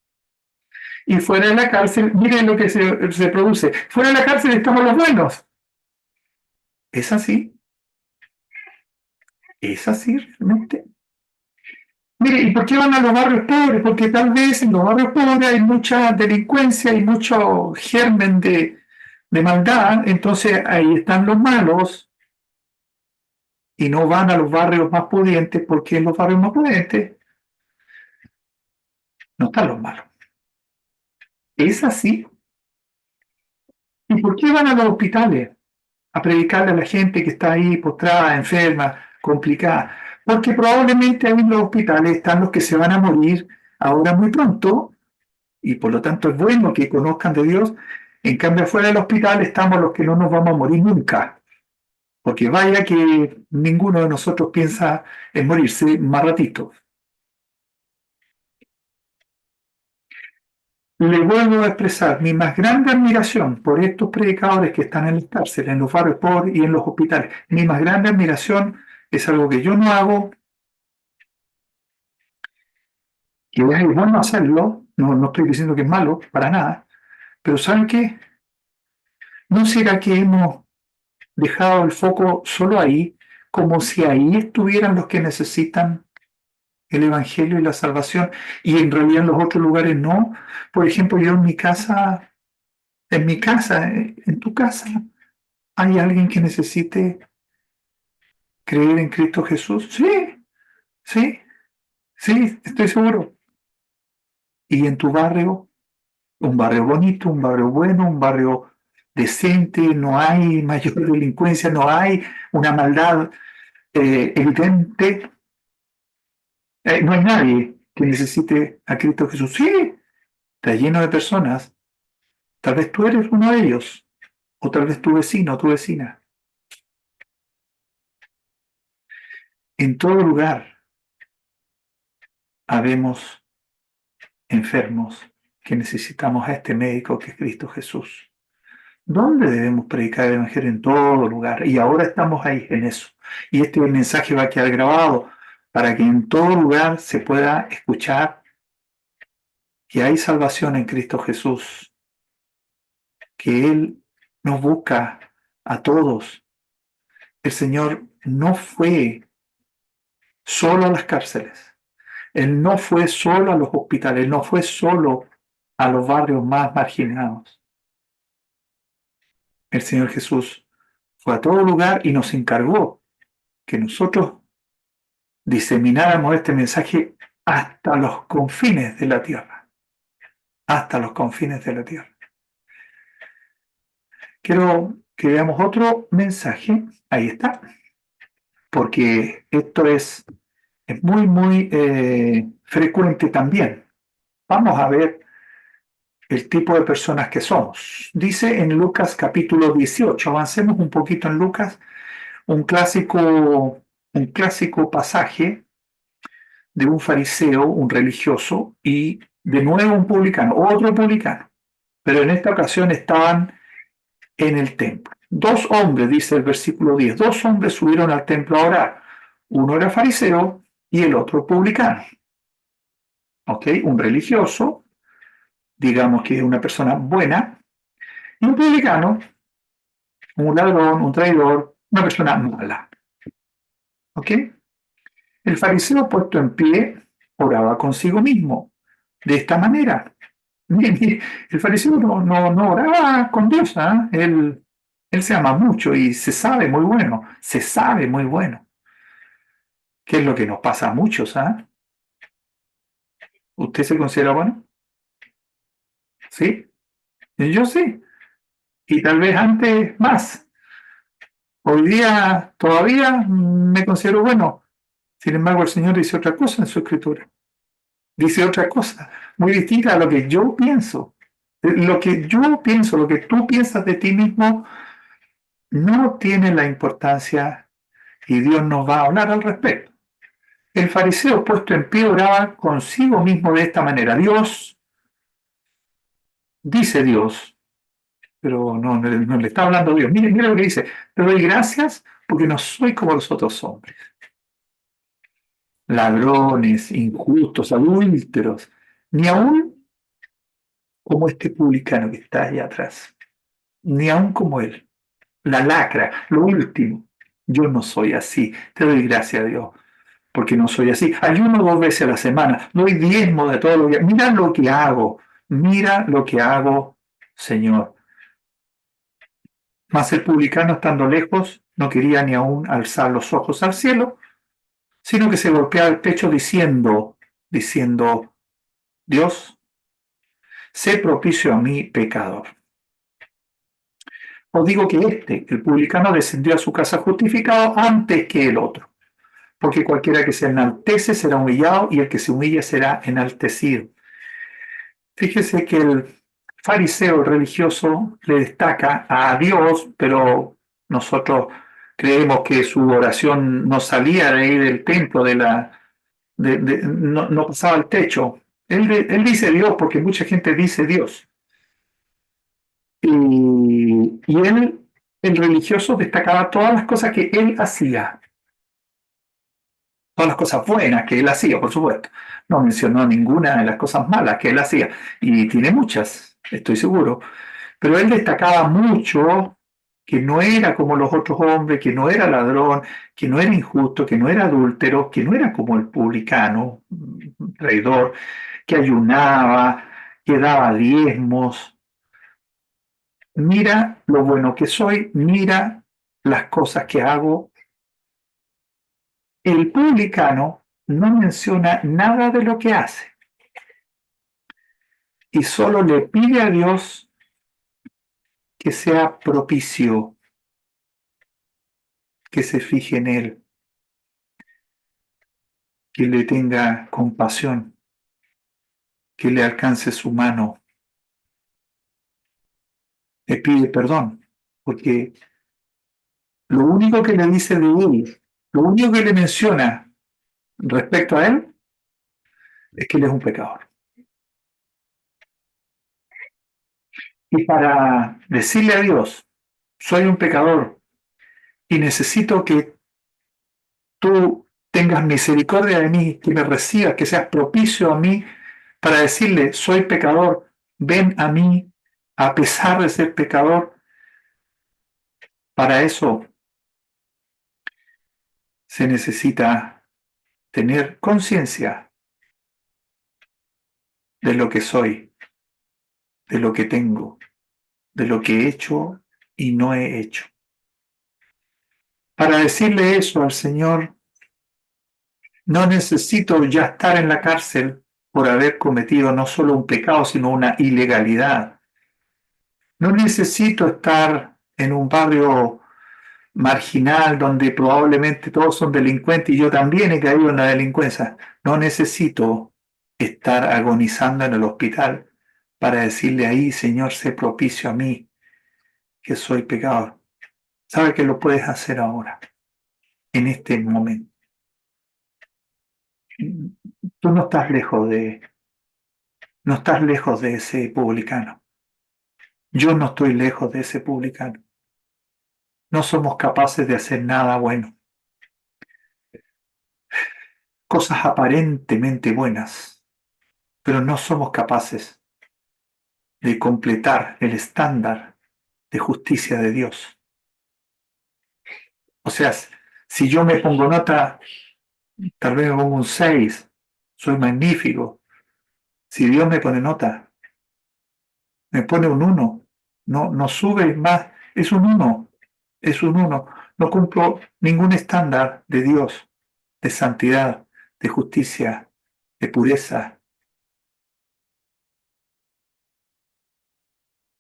S2: Y fuera de la cárcel, miren lo que se produce. Fuera de la cárcel estamos los buenos. ¿Es así? ¿Es así realmente? Mire, ¿y por qué van a los barrios pobres? Porque tal vez en los barrios pobres hay mucha delincuencia, hay mucho germen de maldad, entonces ahí están los malos y no van a los barrios más pudientes porque en los barrios más pudientes no están los malos. ¿Es así? ¿Y por qué van a los hospitales a predicarle a la gente que está ahí postrada, enferma, complicada? Porque probablemente ahí en los hospitales están los que se van a morir ahora muy pronto y por lo tanto es bueno que conozcan de Dios. En cambio, afuera del hospital estamos los que no nos vamos a morir nunca, porque vaya que ninguno de nosotros piensa en morirse más ratito. Le vuelvo a expresar mi más grande admiración por estos predicadores que están en las cárceles, en los barrios pobres y en los hospitales. Mi más grande admiración es algo que yo no hago, que es bueno hacerlo, no estoy diciendo que es malo, para nada, pero ¿saben qué? ¿No será que hemos dejado el foco solo ahí, como si ahí estuvieran los que necesitan el Evangelio y la salvación, y en realidad en los otros lugares no? Por ejemplo, yo en mi casa, en tu casa, ¿hay alguien que necesite creer en Cristo Jesús? Sí, sí, sí, estoy seguro. Y en tu barrio, un barrio bonito, un barrio bueno, un barrio decente, no hay mayor delincuencia, no hay una maldad evidente. No hay nadie que necesite a Cristo Jesús. Sí, está lleno de personas. Tal vez tú eres uno de ellos, o tal vez tu vecino o tu vecina. En todo lugar habemos enfermos que necesitamos a este médico que es Cristo Jesús. ¿Dónde debemos predicar el Evangelio? En todo lugar. Y ahora estamos ahí en eso. Y este mensaje va a quedar grabado para que en todo lugar se pueda escuchar que hay salvación en Cristo Jesús, que Él nos busca a todos. El Señor no fue solo a las cárceles, Él no fue solo a los hospitales, Él no fue solo a los barrios más marginados. El Señor Jesús fue a todo lugar y nos encargó que nosotros disemináramos este mensaje hasta los confines de la tierra, hasta los confines de la tierra. Quiero que veamos otro mensaje, ahí está, porque esto es muy, muy frecuente también. Vamos a ver el tipo de personas que somos. Dice en Lucas capítulo 18, avancemos un poquito en Lucas, un clásico pasaje de un fariseo, un religioso, y de nuevo un publicano, otro publicano. Pero en esta ocasión estaban en el templo. Dos hombres, dice el versículo 10, dos hombres subieron al templo a orar. Uno era fariseo y el otro publicano. ¿Ok? Un religioso, digamos que es una persona buena, y un publicano, un ladrón, un traidor, una persona mala. ¿Ok? El fariseo puesto en pie oraba consigo mismo de esta manera. El fariseo no oraba con Dios, ¿eh? Él se ama mucho y se sabe muy bueno, se sabe muy bueno. ¿Qué es lo que nos pasa a muchos? ¿Eh? ¿Usted se considera bueno? Sí, yo sí. Y tal vez antes más. Hoy día todavía me considero bueno. Sin embargo, el Señor dice otra cosa en su escritura. Dice otra cosa, muy distinta a lo que yo pienso. Lo que yo pienso, lo que tú piensas de ti mismo, no tiene la importancia y Dios nos va a hablar al respecto. El fariseo puesto en pie oraba consigo mismo de esta manera. Dios, dice Dios, pero no le está hablando a Dios. Mire lo que dice. Te doy gracias porque no soy como los otros hombres. Ladrones, injustos, adúlteros, ni aún como este publicano que está allá atrás, ni aún como él. La lacra, lo último. Yo no soy así. Te doy gracias a Dios porque no soy así. Ayuno 2 veces a la semana, doy diezmo de todo lo que... Mira lo que hago, Señor. Mas el publicano, estando lejos, no quería ni aún alzar los ojos al cielo, sino que se golpeaba el pecho diciendo, Dios, sé propicio a mí, pecador. Os digo que el publicano, descendió a su casa justificado antes que el otro, porque cualquiera que se enaltece será humillado y el que se humilla será enaltecido. Fíjese que el fariseo religioso le destaca a Dios, pero nosotros creemos que su oración no salía de ahí del templo, no pasaba el techo. Él dice Dios porque mucha gente dice Dios. El religioso, destacaba todas las cosas que él hacía, todas las cosas buenas que él hacía, por supuesto. No mencionó ninguna de las cosas malas que él hacía, y tiene muchas, estoy seguro. Pero él destacaba mucho que no era como los otros hombres, que no era ladrón, que no era injusto, que no era adúltero, que no era como el publicano, traidor, que ayunaba, que daba diezmos. Mira lo bueno que soy, mira las cosas que hago. El publicano no menciona nada de lo que hace y solo le pide a Dios que sea propicio, que se fije en él, que le tenga compasión, que le alcance su mano. Le pide perdón, porque lo único que le dice de él, lo único que le menciona respecto a él, es que él es un pecador. Y para decirle a Dios, soy un pecador y necesito que tú tengas misericordia de mí, que me recibas, que seas propicio a mí, para decirle, soy pecador, ven a mí, a pesar de ser pecador. Para eso se necesita tener conciencia de lo que soy, de lo que tengo, de lo que he hecho y no he hecho. Para decirle eso al Señor, no necesito ya estar en la cárcel por haber cometido no solo un pecado, sino una ilegalidad. No necesito estar en un barrio marginal donde probablemente todos son delincuentes y yo también he caído en la delincuencia. No necesito estar agonizando en el hospital para decirle ahí, Señor, sé propicio a mí, que soy pecador. Sabe que lo puedes hacer ahora, en este momento. Tú no estás lejos de ese publicano. Yo no estoy lejos de ese publicano. No somos capaces de hacer nada bueno. Cosas aparentemente buenas, pero no somos capaces de completar el estándar de justicia de Dios. O sea, si yo me pongo nota, tal vez me pongo un 6, soy magnífico. Si Dios me pone nota, me pone un 1, no sube más, es un 1, es un 1. No cumplo ningún estándar de Dios, de santidad, de justicia, de pureza.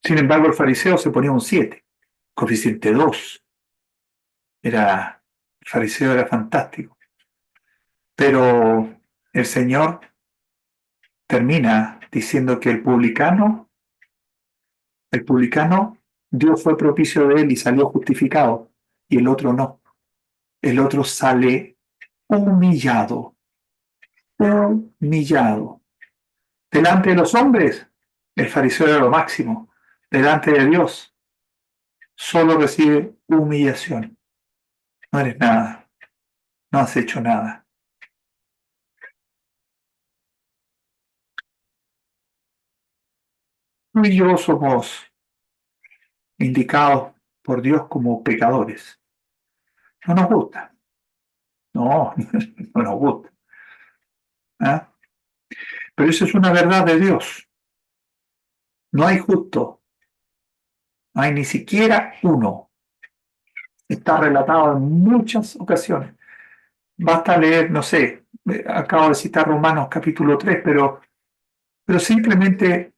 S2: Sin embargo, el fariseo se ponía un 7, coeficiente 2. El fariseo era fantástico. Pero el Señor termina diciendo que el publicano, Dios fue propicio de él y salió justificado, y el otro no. El otro sale humillado. humillado. Delante de los hombres, el fariseo era lo máximo. Delante de Dios, solo recibe humillación. No eres nada, no has hecho nada. Tú y yo somos indicados por Dios como pecadores. No nos gusta, no, no nos gusta. ¿Ah? Pero eso es una verdad de Dios. No hay justo, no hay ni siquiera uno. Está relatado en muchas ocasiones. Basta leer, no sé, acabo de citar Romanos capítulo 3, pero simplemente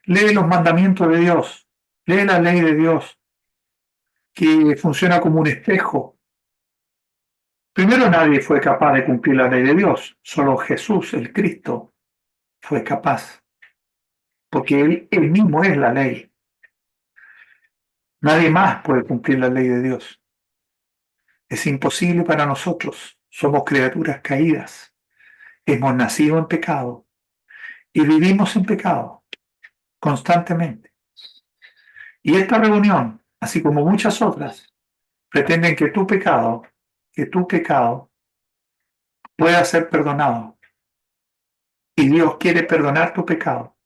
S2: lee los mandamientos de Dios, lee la ley de Dios, que funciona como un espejo. Primero nadie fue capaz de cumplir la ley de Dios, solo Jesús, el Cristo, fue capaz, porque él mismo es la ley. Nadie más puede cumplir la ley de Dios. Es imposible para nosotros. Somos criaturas caídas. Hemos nacido en pecado y vivimos en pecado constantemente. Y esta reunión, así como muchas otras, pretenden que tu pecado pueda ser perdonado. Y Dios quiere perdonar tu pecado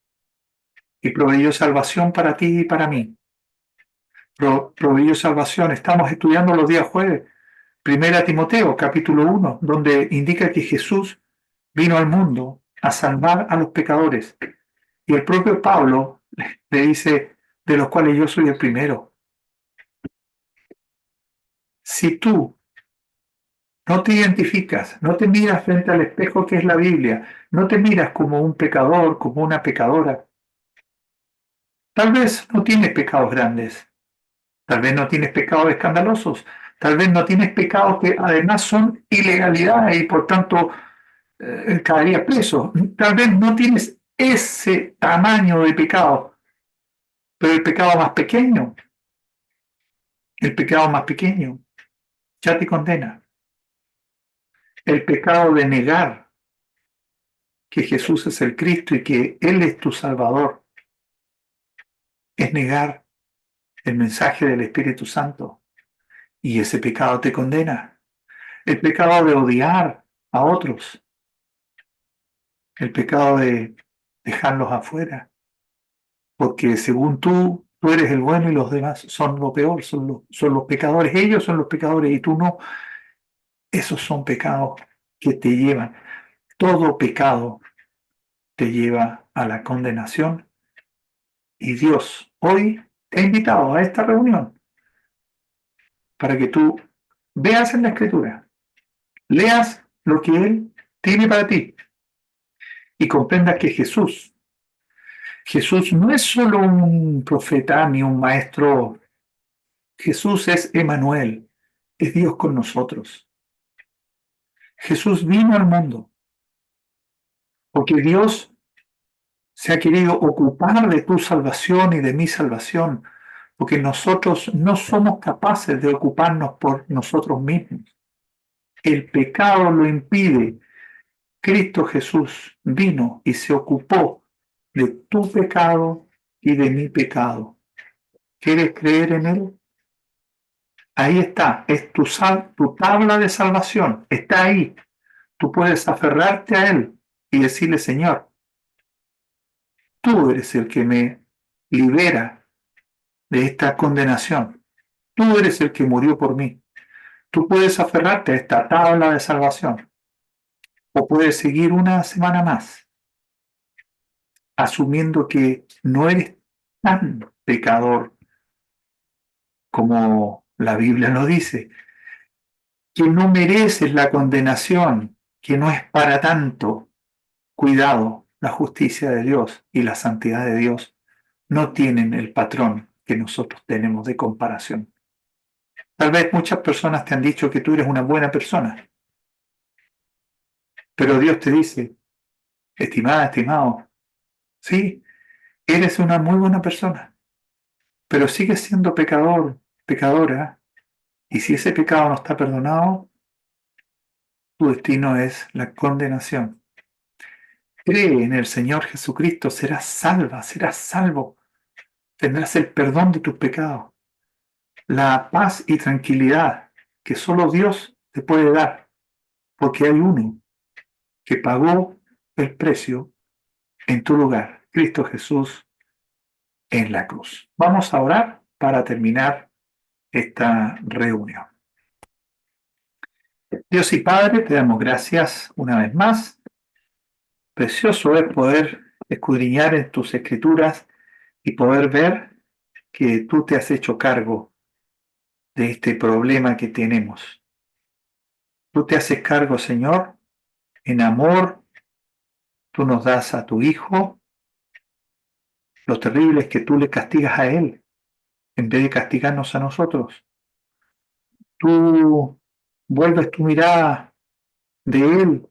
S2: y proveyó salvación para ti y para mí. Proveyó salvación. Estamos estudiando los días jueves, Primera Timoteo, capítulo 1, donde indica que Jesús vino al mundo a salvar a los pecadores. Y el propio Pablo le dice, de los cuales yo soy el primero. Si tú no te identificas, no te miras frente al espejo que es la Biblia, no te miras como un pecador, como una pecadora, tal vez no tienes pecados grandes, tal vez no tienes pecados escandalosos, tal vez no tienes pecados que además son ilegalidad y por tanto caerías preso. Tal vez no tienes ese tamaño de pecado, pero el pecado más pequeño ya te condena. El pecado de negar que Jesús es el Cristo y que Él es tu Salvador es negar el mensaje del Espíritu Santo y ese pecado te condena. El pecado de odiar a otros, el pecado de dejarlos afuera, porque según tú eres el bueno y los demás son lo peor, son los pecadores, ellos son los pecadores y tú no. Esos son pecados que te llevan. Todo pecado te lleva a la condenación y Dios hoy te ha invitado a esta reunión para que tú veas en la Escritura, leas lo que Él tiene para ti y comprendas que Jesús no es solo un profeta ni un maestro, Jesús es Emanuel, es Dios con nosotros. Jesús vino al mundo porque Dios se ha querido ocupar de tu salvación y de mi salvación, porque nosotros no somos capaces de ocuparnos por nosotros mismos. El pecado lo impide. Cristo Jesús vino y se ocupó de tu pecado y de mi pecado. ¿Quieres creer en Él? Ahí está, es tu tabla de salvación, está ahí. Tú puedes aferrarte a Él y decirle, Señor, tú eres el que me libera de esta condenación. Tú eres el que murió por mí. Tú puedes aferrarte a esta tabla de salvación o puedes seguir una semana más asumiendo que no eres tan pecador como la Biblia nos dice, que no mereces la condenación, que no es para tanto. Cuidado, la justicia de Dios y la santidad de Dios no tienen el patrón que nosotros tenemos de comparación. Tal vez muchas personas te han dicho que tú eres una buena persona, pero Dios te dice, estimada, estimado, sí, eres una muy buena persona, pero sigues siendo pecador, pecadora, y si ese pecado no está perdonado, tu destino es la condenación. Cree en el Señor Jesucristo, serás salva, serás salvo, tendrás el perdón de tus pecados, la paz y tranquilidad que solo Dios te puede dar, porque hay uno que pagó el precio en tu lugar, Cristo Jesús en la cruz. Vamos a orar para terminar esta reunión. Dios y Padre, te damos gracias una vez más. Precioso es poder escudriñar en tus escrituras y poder ver que tú te has hecho cargo de este problema que tenemos. Tú te haces cargo, Señor, en amor, tú nos das a tu Hijo. Lo terrible es que tú le castigas a Él en vez de castigarnos a nosotros. Tú vuelves tu mirada de Él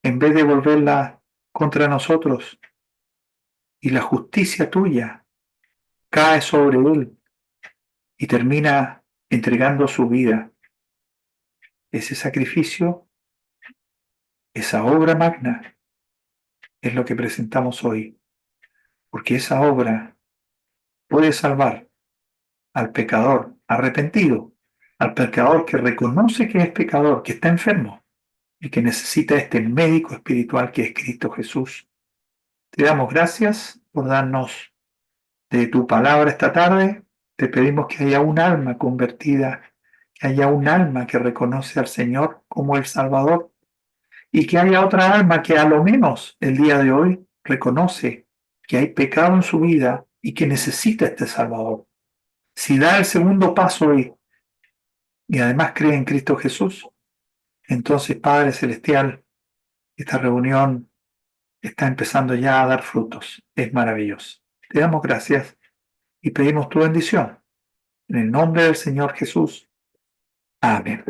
S2: en vez de volverla contra nosotros, y la justicia tuya cae sobre Él y termina entregando su vida. Ese sacrificio, esa obra magna, es lo que presentamos hoy, porque esa obra puede salvar al pecador arrepentido, al pecador que reconoce que es pecador, que está enfermo y que necesita este médico espiritual que es Cristo Jesús. Te damos gracias por darnos de tu palabra esta tarde. Te pedimos que haya un alma convertida, que haya un alma que reconoce al Señor como el Salvador, y que haya otra alma que a lo menos el día de hoy reconoce que hay pecado en su vida y que necesita este Salvador. Si da el segundo paso y además cree en Cristo Jesús, entonces, Padre Celestial, esta reunión está empezando ya a dar frutos. Es maravilloso. Te damos gracias y pedimos tu bendición. En el nombre del Señor Jesús. Amén.